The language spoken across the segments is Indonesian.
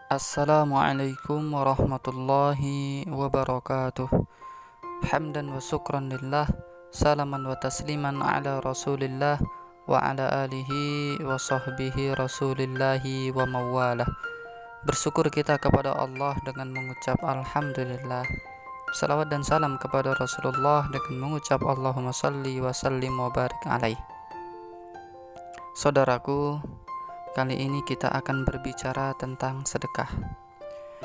Assalamualaikum warahmatullahi wabarakatuh. Hamdan wa syukran lillah, salaman wa tasliman ala rasulillah wa ala alihi wa sahbihi rasulillahi wa mawalah. Bersyukur kita kepada Allah dengan mengucap Alhamdulillah. Salawat dan salam kepada Rasulullah dengan mengucap Allahumma salli wa sallim wa barik alaih. Saudaraku, kali ini kita akan berbicara tentang sedekah.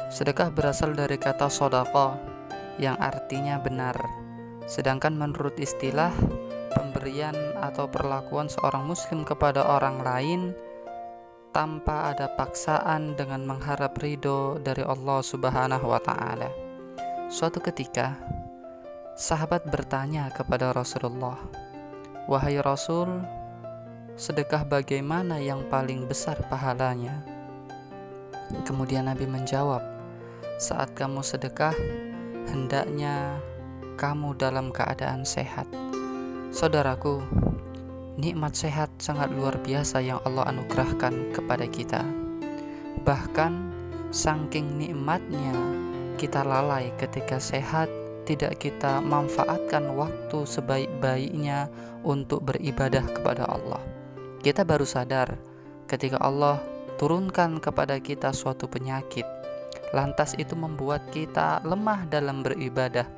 Sedekah berasal dari kata sodaqah yang artinya benar. Sedangkan menurut istilah, pemberian atau perlakuan seorang muslim kepada orang lain tanpa ada paksaan dengan mengharap ridho dari Allah Subhanahu wa Ta'ala. Suatu ketika, sahabat bertanya kepada Rasulullah, "Wahai Rasul, sedekah bagaimana yang paling besar pahalanya?" Kemudian Nabi menjawab, "Saat kamu sedekah, hendaknya kamu dalam keadaan sehat." Saudaraku, nikmat sehat sangat luar biasa yang Allah anugerahkan kepada kita. Bahkan saking nikmatnya kita lalai ketika sehat, tidak kita manfaatkan waktu sebaik-baiknya untuk beribadah kepada Allah. Kita baru sadar ketika Allah turunkan kepada kita suatu penyakit. Lantas itu membuat kita lemah dalam beribadah,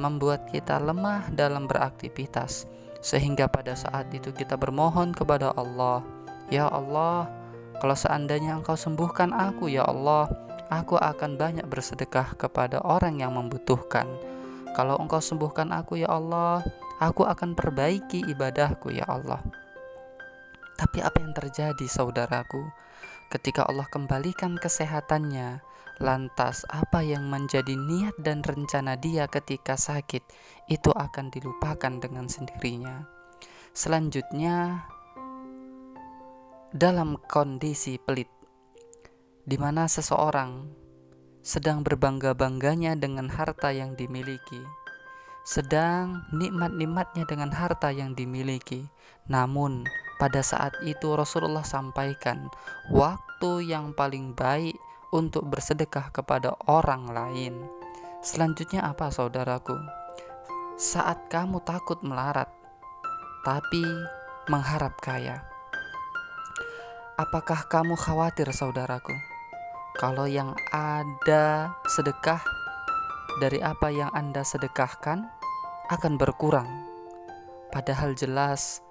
membuat kita lemah dalam beraktivitas. Sehingga pada saat itu kita bermohon kepada Allah, "Ya Allah, kalau seandainya Engkau sembuhkan aku, ya Allah, aku akan banyak bersedekah kepada orang yang membutuhkan. Kalau Engkau sembuhkan aku, ya Allah, aku akan perbaiki ibadahku, ya Allah." Tapi apa yang terjadi, saudaraku? Ketika Allah kembalikan kesehatannya, lantas apa yang menjadi niat dan rencana dia ketika sakit, itu akan dilupakan dengan sendirinya. Selanjutnya, dalam kondisi pelit, di mana seseorang sedang berbangga-bangganya dengan harta yang dimiliki, sedang nikmat-nikmatnya dengan harta yang dimiliki. Namun pada saat itu Rasulullah sampaikan, waktu yang paling baik untuk bersedekah kepada orang lain. Selanjutnya apa, saudaraku? Saat kamu takut melarat tapi mengharap kaya. Apakah kamu khawatir, saudaraku, kalau yang ada sedekah dari apa yang Anda sedekahkan akan berkurang? Padahal jelas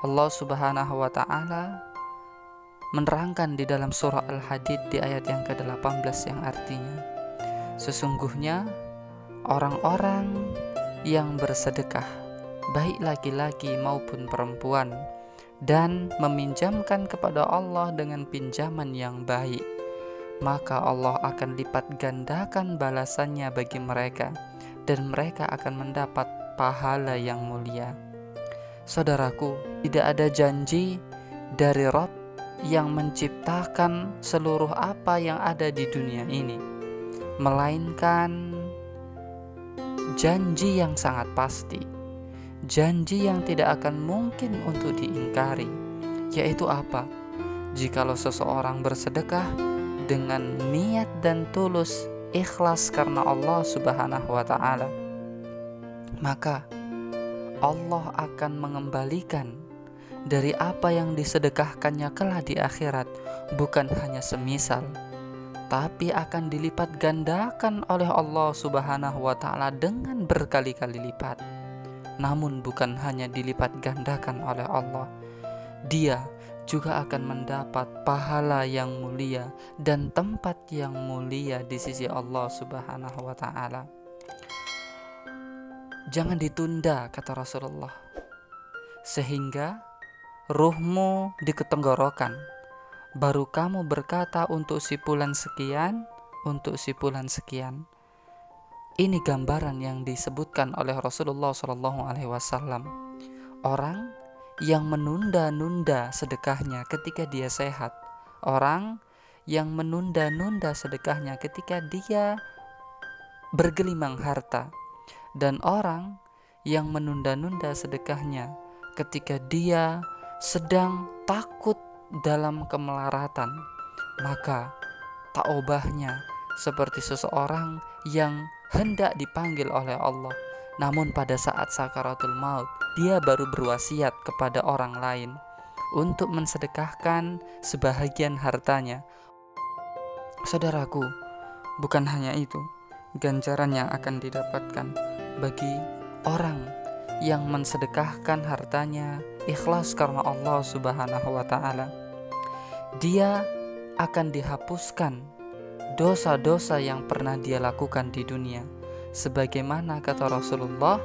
Allah Subhanahu wa Ta'ala menerangkan di dalam surah Al-Hadid di ayat yang ke-18 yang artinya, sesungguhnya orang-orang yang bersedekah, baik laki-laki maupun perempuan, dan meminjamkan kepada Allah dengan pinjaman yang baik, maka Allah akan lipat gandakan balasannya bagi mereka, dan mereka akan mendapat pahala yang mulia. Saudaraku, tidak ada janji dari Rabb yang menciptakan seluruh apa yang ada di dunia ini, melainkan janji yang sangat pasti, janji yang tidak akan mungkin untuk diingkari, yaitu apa? Jikalau seseorang bersedekah dengan niat dan tulus, ikhlas karena Allah Subhanahu wa Ta'ala, maka Allah akan mengembalikan dari apa yang disedekahkannya kelak di akhirat, bukan hanya semisal, tapi akan dilipat gandakan oleh Allah Subhanahu wa Ta'ala dengan berkali-kali lipat. Namun bukan hanya dilipat gandakan oleh Allah, dia juga akan mendapat pahala yang mulia dan tempat yang mulia di sisi Allah Subhanahu wa Ta'ala. Jangan ditunda, kata Rasulullah, sehingga ruhmu diketenggorokan, baru kamu berkata untuk si fulan sekian, untuk si fulan sekian. Ini gambaran yang disebutkan oleh Rasulullah SAW. Orang yang menunda-nunda sedekahnya ketika dia sehat, orang yang menunda-nunda sedekahnya ketika dia bergelimang harta, dan orang yang menunda-nunda sedekahnya ketika dia sedang takut dalam kemelaratan, maka taubahnya seperti seseorang yang hendak dipanggil oleh Allah, namun pada saat sakaratul maut dia baru berwasiat kepada orang lain untuk mensedekahkan sebahagian hartanya. Saudaraku, bukan hanya itu, ganjaran yang akan didapatkan bagi orang yang mensedekahkan hartanya ikhlas karena Allah Subhanahu wa taala. Dia akan dihapuskan dosa-dosa yang pernah dia lakukan di dunia. Sebagaimana kata Rasulullah,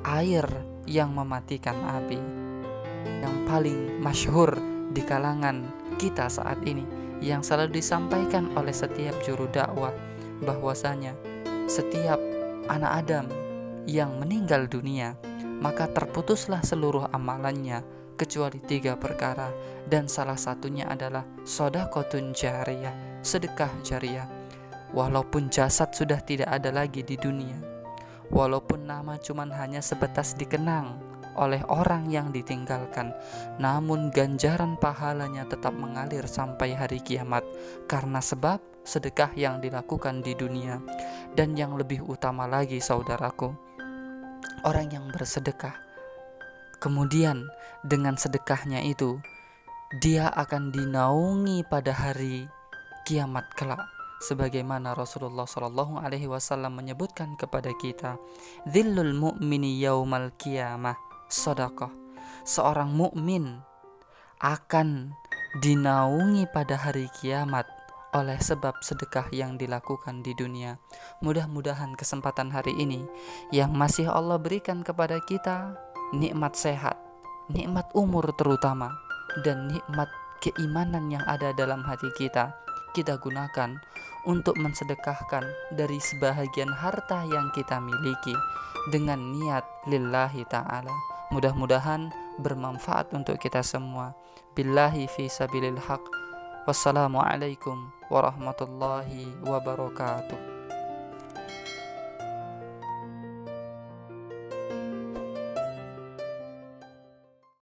air yang mematikan api. Yang paling masyhur di kalangan kita saat ini, yang selalu disampaikan oleh setiap juru dakwah, bahwasanya setiap anak Adam yang meninggal dunia, maka terputuslah seluruh amalannya kecuali 3 perkara, dan salah satunya adalah shadaqatun jariyah, sedekah jariyah. Walaupun jasad sudah tidak ada lagi di dunia, walaupun nama cuman hanya sebatas dikenang oleh orang yang ditinggalkan, namun ganjaran pahalanya tetap mengalir sampai hari kiamat karena sebab sedekah yang dilakukan di dunia. Dan yang lebih utama lagi, saudaraku, orang yang bersedekah, kemudian dengan sedekahnya itu dia akan dinaungi pada hari kiamat kelak, sebagaimana Rasulullah Shallallahu Alaihi Wasallam menyebutkan kepada kita, "Dhillul mu'mini yaumal qiyamah shadaqah." Seorang mukmin akan dinaungi pada hari kiamat oleh sebab sedekah yang dilakukan di dunia. Mudah-mudahan kesempatan hari ini yang masih Allah berikan kepada kita, nikmat sehat, nikmat umur terutama, dan nikmat keimanan yang ada dalam hati kita gunakan untuk mensedekahkan dari sebahagian harta yang kita miliki dengan niat lillahi ta'ala. Mudah-mudahan bermanfaat untuk kita semua. Billahi fi sabilil haq. Wassalamualaikum warahmatullahi wabarakatuh.